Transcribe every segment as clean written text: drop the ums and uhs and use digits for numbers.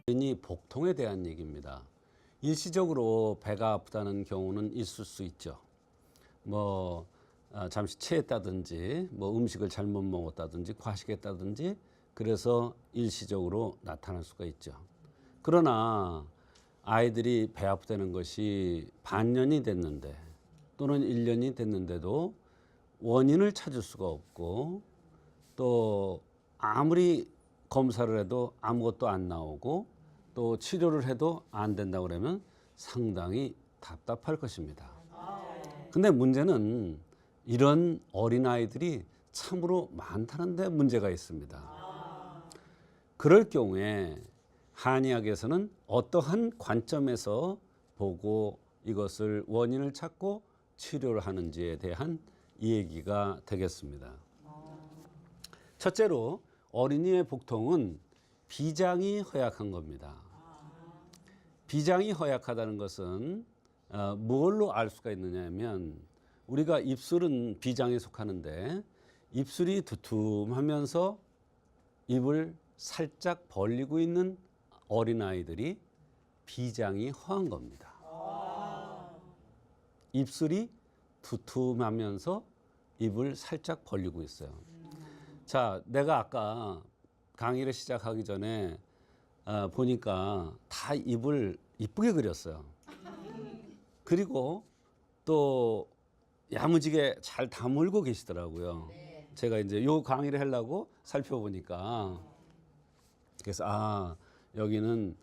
어린이 복통에 대한 얘기입니다. 일시적으로 배가 아프다는 경우는 있을 수 있죠. 잠시 체했다든지, 음식을 잘못 먹었다든지, 과식했다든지, 그래서 일시적으로 나타날 수가 있죠. 그러나 아이들이 배 아프다는 것이 반년이 됐는데 또는 1년이 됐는데도 원인을 찾을 수가 없고, 또 아무리 검사를 해도 아무것도 안 나오고, 또 치료를 해도 안 된다고 그러면 상당히 답답할 것입니다. 근데 문제는 이런 어린아이들이 참으로 많다는 데 문제가 있습니다. 그럴 경우에 한의학에서는 어떠한 관점에서 보고 이것을 원인을 찾고 치료를 하는지에 대한 얘기가 되겠습니다. 첫째로 어린이의 복통은 비장이 허약한 겁니다. 비장이 허약하다는 것은 뭘로 알 수가 있느냐 하면, 우리가 입술은 비장에 속하는데 입술이 두툼하면서 입을 살짝 벌리고 있는 어린아이들이 비장이 허한 겁니다. 입술이 두툼하면서 입을 살짝 벌리고 있어요. 자, 내가 아까 강의를 시작하기 전에 보니까 다 입을 이쁘게 그렸어요. 그리고 또 야무지게 잘 다물고 계시더라고요. 제가 이제 요 강의를 하려고 살펴보니까, 그래서 여기는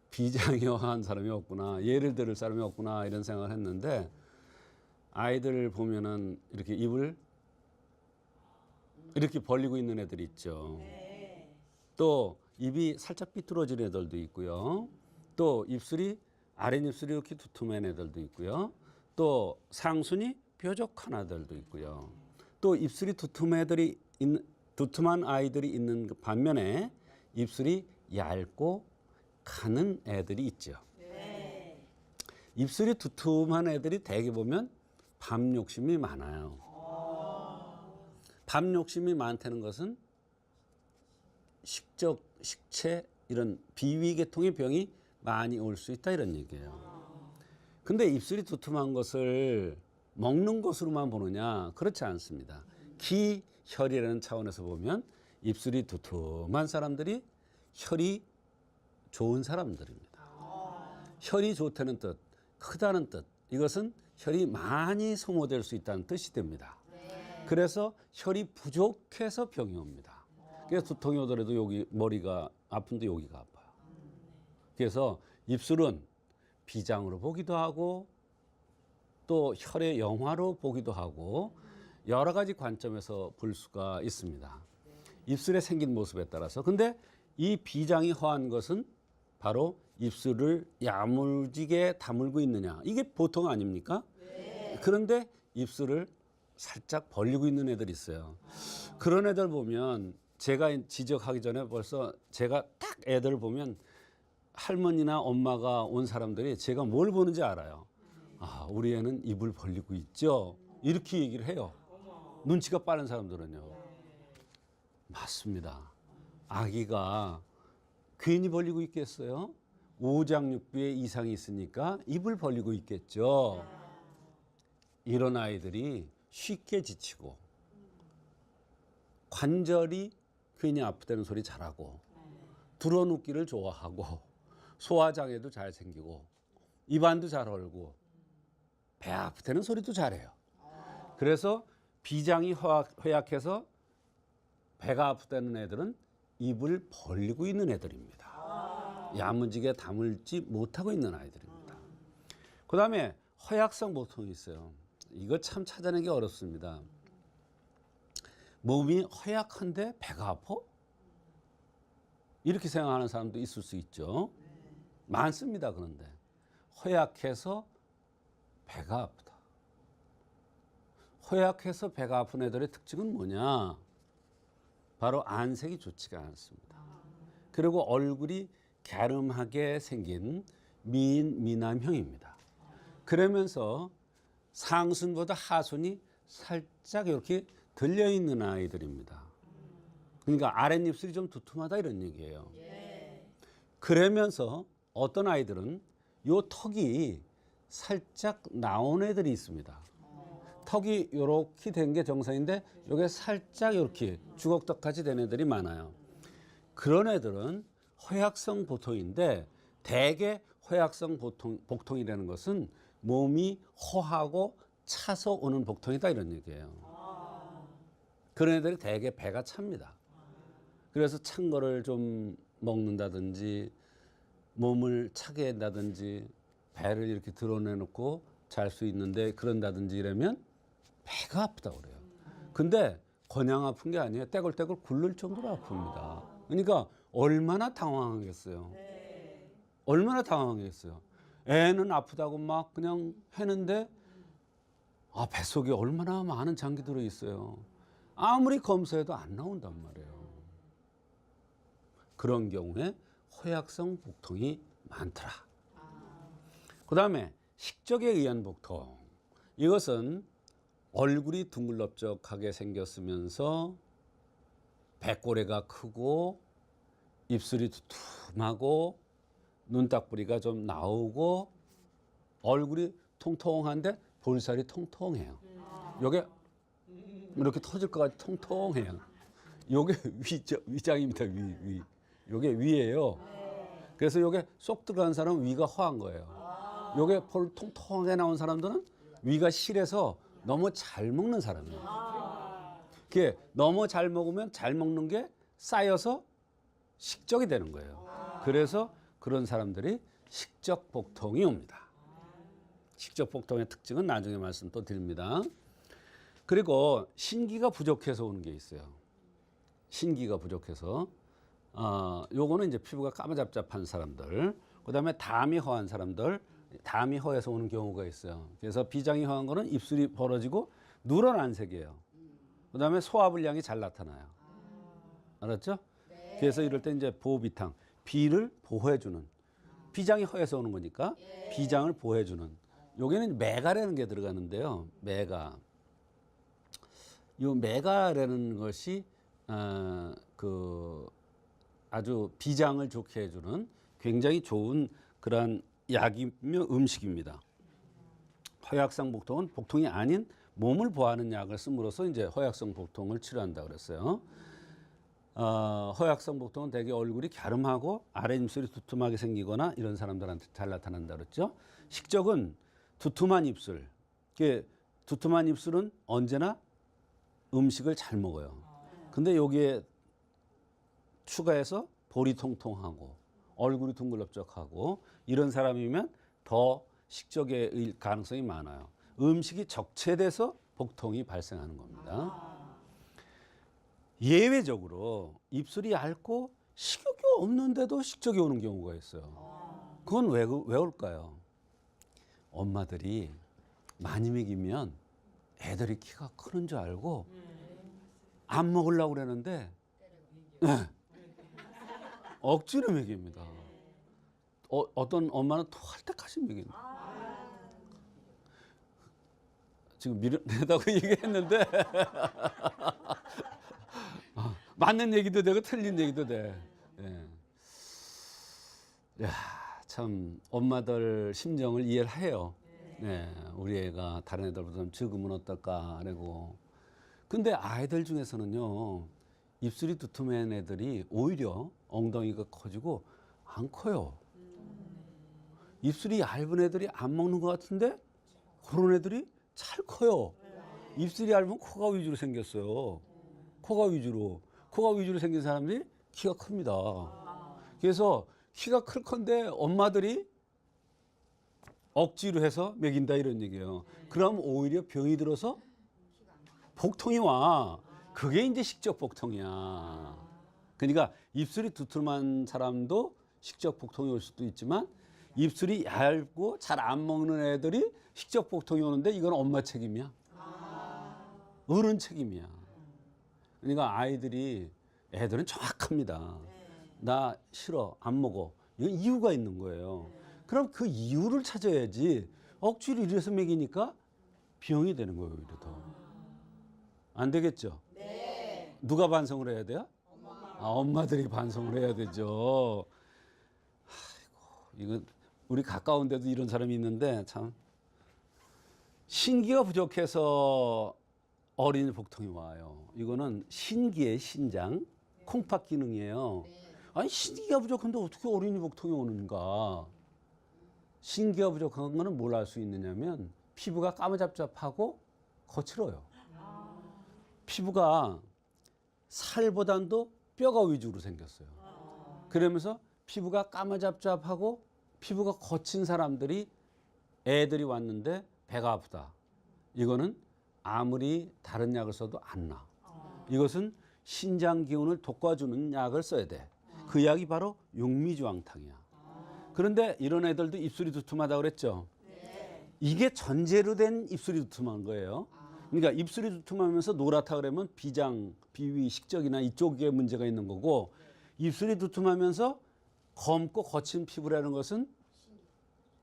비장이 허한 사람이 없구나, 예를 들을 사람이 없구나, 이런 생각을 했는데, 아이들 보면은 이렇게 입을 이렇게 벌리고 있는 애들이 있죠. 또 입이 살짝 삐뚤어진 애들도 있고요. 또 입술이, 아랫입술이 이렇게 두툼한 애들도 있고요. 또 상순이 뾰족한 애들도 있고요. 또 입술이 두툼한 아이들이 있는 반면에 입술이 얇고 가는 애들이 있죠. 입술이 두툼한 애들이 대개 보면 밥 욕심이 많아요. 밥 욕심이 많다는 것은 식적, 식체, 이런 비위계통의 병이 많이 올 수 있다, 이런 얘기예요. 근데 입술이 두툼한 것을 먹는 것으로만 보느냐? 그렇지 않습니다. 기, 혈이라는 차원에서 보면 입술이 두툼한 사람들이 혈이 좋은 사람들입니다. 혈이 좋다는 뜻, 크다는 뜻, 이것은 혈이 많이 소모될 수 있다는 뜻이 됩니다. 그래서 혈이 부족해서 병이 옵니다. 그래서 두통이 오더라도 여기 머리가 아픈데 여기가 아파요. 그래서 입술은 비장으로 보기도 하고, 또 혈의 영화로 보기도 하고, 여러 가지 관점에서 볼 수가 있습니다. 입술에 생긴 모습에 따라서. 근데 이 비장이 허한 것은 바로 입술을 야무지게 다물고 있느냐, 이게 보통 아닙니까? 그런데 입술을 살짝 벌리고 있는 애들이 있어요. 그런 애들 보면, 제가 지적하기 전에 벌써 제가 딱 애들 보면 할머니나 엄마가 온 사람들이 제가 뭘 보는지 알아요. 우리 애는 입을 벌리고 있죠, 이렇게 얘기를 해요. 눈치가 빠른 사람들은요. 맞습니다. 아기가 괜히 벌리고 있겠어요? 오장육부에 이상이 있으니까 입을 벌리고 있겠죠. 이런 아이들이 쉽게 지치고, 관절이 괜히 아프다는 소리 잘하고, 드러눕기를 좋아하고, 소화장애도 잘 생기고, 입안도 잘 헐고, 배 아프다는 소리도 잘해요. 그래서 비장이 허약해서 배가 아프다는 애들은 입을 벌리고 있는 애들입니다. 야무지게 다물지 못하고 있는 아이들입니다. 그 다음에 허약성 보통이 있어요. 이거 참 찾아내기 어렵습니다. 몸이 허약한데 배가 아파? 이렇게 생각하는 사람도 있을 수 있죠. 많습니다. 그런데 허약해서 배가 아프다. 허약해서 배가 아픈 애들의 특징은 뭐냐? 바로 안색이 좋지가 않습니다. 그리고 얼굴이 갸름하게 생긴 미남형입니다. 그러면서 상순보다 하순이 살짝 이렇게 들려있는 아이들입니다. 그러니까 아랫입술이 좀 두툼하다, 이런 얘기예요. 그러면서 어떤 아이들은 요 턱이 살짝 나온 애들이 있습니다. 턱이 이렇게 된 게 정상인데 이게 살짝 이렇게 주걱턱 같이 된 애들이 많아요. 그런 애들은 허약성 복통인데 대개 허약성 복통이라는 것은 몸이 허하고 차서 오는 복통이다 이런 얘기예요. 그런 애들이 대개 배가 찹니다. 그래서 찬 거를 좀 먹는다든지 몸을 차게 한다든지 배를 이렇게 드러내놓고 잘 수 있는데 그런다든지 이러면 배가 아프다고 그래요. 근데 그냥 아픈 게 아니에요. 떼굴떼굴 굴릴 정도로 아픕니다. 그러니까 얼마나 당황하겠어요. 얼마나 당황하겠어요. 애는 아프다고 막 그냥 했는데 뱃속에 얼마나 많은 장기 들어 있어요. 아무리 검사해도 안 나온단 말이에요. 그런 경우에 허약성 복통이 많더라. 그 다음에 식적에 의한 복통. 이것은 얼굴이 둥글럽적하게 생겼으면서 배꼬리가 크고 입술이 두툼하고 눈딱부리가 좀 나오고 얼굴이 통통한데 볼살이 통통해요. 요게 이렇게 터질 것 같이 통통해요. 요게 위장입니다. 위. 요게 위예요. 그래서 요게 쏙 들어간 사람은 위가 허한 거예요. 요게 볼 통통하게 나온 사람들은 위가 실해서 너무 잘 먹는 사람이에요. 그게 너무 잘 먹으면 잘 먹는 게 쌓여서 식적이 되는 거예요. 그래서 그런 사람들이 식적 복통이 옵니다. 식적 복통의 특징은 나중에 말씀 또 드립니다. 그리고 신기가 부족해서 오는 게 있어요. 신기가 부족해서 요거는 이제 피부가 까마잡잡한 사람들, 그다음에 담이 허한 사람들, 담이 허해서 오는 경우가 있어요. 그래서 비장이 허한 거는 입술이 벌어지고 누런 색이에요. 그다음에 소화불량이 잘 나타나요. 알았죠? 그래서 이럴 때 이제 보비탕, 비를 보호해주는, 비장이 허해서 오는 거니까 비장을 보호해주는. 여기는 메가라는 게 들어가는데요. 메가. 요 메가라는 것이 아주 비장을 좋게 해주는 굉장히 좋은 그런 약이며 음식입니다. 허약성 복통은 복통이 아닌 몸을 보호하는 약을 씀으로써 이제 허약성 복통을 치료한다 그랬어요. 허약성 복통은 대개 얼굴이 갸름하고 아랫입술이 두툼하게 생기거나 이런 사람들한테 잘 나타난다 그랬죠. 식적은 두툼한 입술. 두툼한 입술은 언제나 음식을 잘 먹어요. 근데 여기에 추가해서 볼이 통통하고 얼굴이 둥글럽적하고 이런 사람이면 더 식적의 가능성이 많아요. 음식이 적체돼서 복통이 발생하는 겁니다. 예외적으로 입술이 얇고 식욕이 없는데도 식적이 오는 경우가 있어요. 그건 왜 올까요? 엄마들이 많이 먹이면 애들이 키가 크는 줄 알고 안 먹으려고 그러는데 억지로 먹입니다. 어떤 엄마는 토할 때까지 먹입니다. 지금 미련하다고 얘기했는데 맞는 얘기도 되고 틀린 얘기도 돼. 야, 참 엄마들 심정을 이해를 해요. 우리 애가 다른 애들보다 좀 적으면 어떨까 그러고. 근데 아이들 중에서는요, 입술이 두툼한 애들이 오히려 엉덩이가 커지고 안 커요. 입술이 얇은 애들이 안 먹는 것 같은데 그런 애들이 잘 커요. 입술이 얇으면 코가 위주로 생겼어요. 코가 위주로 생긴 사람들이 키가 큽니다. 그래서 키가 클 건데 엄마들이 억지로 해서 먹인다 이런 얘기예요. 그럼 오히려 병이 들어서 복통이 와. 그게 이제 식적 복통이야. 그러니까 입술이 두툼한 사람도 식적 복통이 올 수도 있지만 입술이 얇고 잘 안 먹는 애들이 식적 복통이 오는데 이건 엄마 책임이야. 어른 책임이야. 그러니까 애들은 정확합니다. 나 싫어, 안 먹어. 이건 이유가 있는 거예요. 그럼 그 이유를 찾아야지 억지로 이래서 먹이니까 병이 되는 거예요. 오히려 더. 안 되겠죠? 누가 반성을 해야 돼요? 엄마들이 반성을 해야 되죠. 이거 우리 가까운 데도 이런 사람이 있는데 참 신기가 부족해서 어린이 복통이 와요. 이거는 신기의 신장 콩팥 기능이에요. 아니 신기가 부족한데 어떻게 어린이 복통이 오는가? 신기가 부족한 거는 뭘 알 수 있느냐면 피부가 까무잡잡하고 거칠어요. 피부가 살보단도 뼈가 위주로 생겼어요. 그러면서 피부가 까무잡잡하고 피부가 거친 사람들이 애들이 왔는데 배가 아프다. 이거는 아무리 다른 약을 써도 안 나. 이것은 신장 기운을 돋궈주는 약을 써야 돼. 그 약이 바로 육미주황탕이야. 그런데 이런 애들도 입술이 두툼하다고 그랬죠. 이게 전제로 된 입술이 두툼한 거예요. 그러니까 입술이 두툼하면서 노랗다 그러면 비장, 비위, 식적이나 이쪽에 문제가 있는 거고, 입술이 두툼하면서 검고 거친 피부라는 것은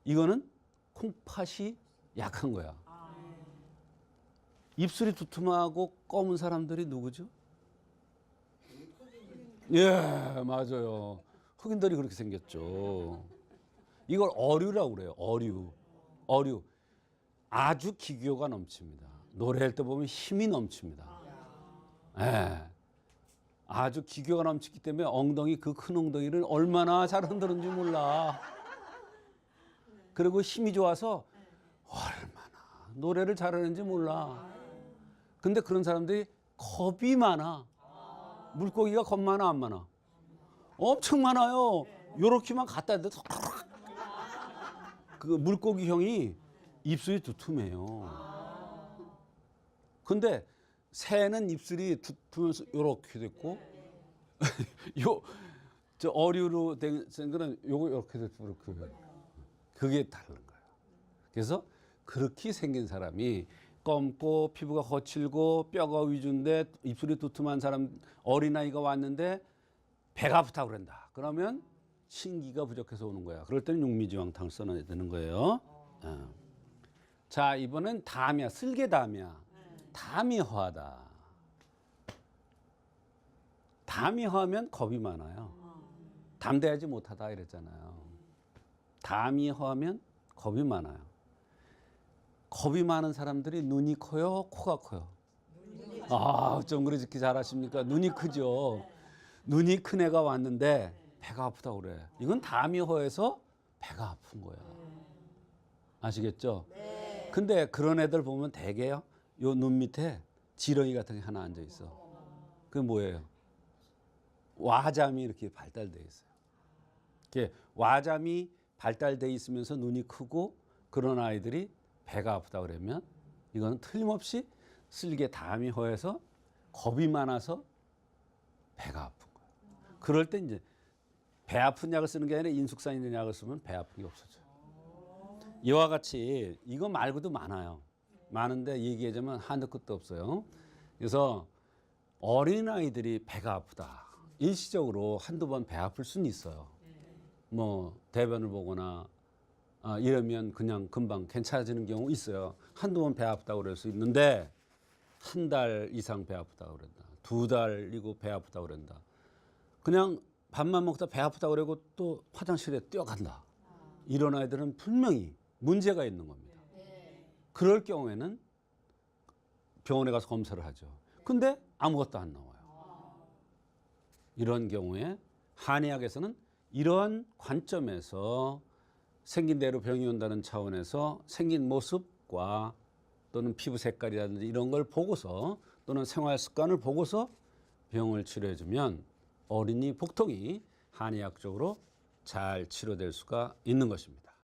이거는 콩팥이 약한 거야. 입술이 두툼하고 검은 사람들이 누구죠? 예, 맞아요. 흑인들이 그렇게 생겼죠. 이걸 어류라고 그래요. 어류. 아주 기교가 넘칩니다. 노래할 때 보면 힘이 넘칩니다. 예. 아주 기교가 넘치기 때문에 엉덩이, 그 큰 엉덩이를 얼마나 잘 흔드는지 몰라. 그리고 힘이 좋아서 얼마나 노래를 잘하는지 몰라. 근데 그런 사람들이 겁이 많아. 물고기가 겁 많아, 안 많아? 엄청 많아요. 요렇게만 갖다 대도 그 물고기 형이 입술이 두툼해요. 근데 새는 입술이 두툼해서 요렇게 됐고 저 어류로 된 거는 요거 요렇게 됐고 그게 다른 거예요. 그래서 그렇게 생긴 사람이 검고 피부가 거칠고 뼈가 위주인데 입술이 두툼한 사람, 어린아이가 왔는데 배가 아프다고 그런다. 그러면 신기가 부족해서 오는 거야. 그럴 때는 육미지황탕을 써놔야 되는 거예요. 자, 이번엔 담이야. 쓸개담이야. 담이 허하다. 담이 허하면 겁이 많아요. 담대하지 못하다 이랬잖아요. 담이 허하면 겁이 많아요. 겁이 많은 사람들이 눈이 커요, 코가 커요? 아, 좀 그렇게 잘하십니까? 눈이 크죠. 눈이 큰 애가 왔는데 배가 아프다고 그래. 이건 담이 허해서 배가 아픈 거야. 아시겠죠? 근데 그런 애들 보면 대개요, 요 눈 밑에 지렁이 같은 게 하나 앉아 있어. 그게 뭐예요? 와잠이 이렇게 발달돼 있어요. 이렇게 와잠이 발달돼 있으면서 눈이 크고 그런 아이들이 배가 아프다 그러면 이거는 틀림없이 쓸개 담이 허해서 겁이 많아서 배가 아픈 거예요. 그럴 때 이제 배 아픈 약을 쓰는 게 아니라 인숙산 있는 약을 쓰면 배 아픈 게 없어져요. 이와 같이 이거 말고도 많아요. 많은데 얘기하자면 한도 끝도 없어요. 그래서 어린아이들이 배가 아프다. 일시적으로 한두 번 배 아플 수는 있어요. 뭐 대변을 보거나 이러면 그냥 금방 괜찮아지는 경우 있어요. 한두 번 배 아프다고 그럴 수 있는데 한 달 이상 배 아프다고 그런다. 2달이고 배 아프다고 그런다. 그냥 밥만 먹다 배 아프다고 그러고 또 화장실에 뛰어간다. 이런 아이들은 분명히 문제가 있는 겁니다. 그럴 경우에는 병원에 가서 검사를 하죠. 근데 아무것도 안 나와요. 이런 경우에 한의학에서는 이러한 관점에서 생긴 대로 병이 온다는 차원에서 생긴 모습과 또는 피부 색깔이라든지 이런 걸 보고서 또는 생활 습관을 보고서 병을 치료해주면 어린이 복통이 한의학적으로 잘 치료될 수가 있는 것입니다.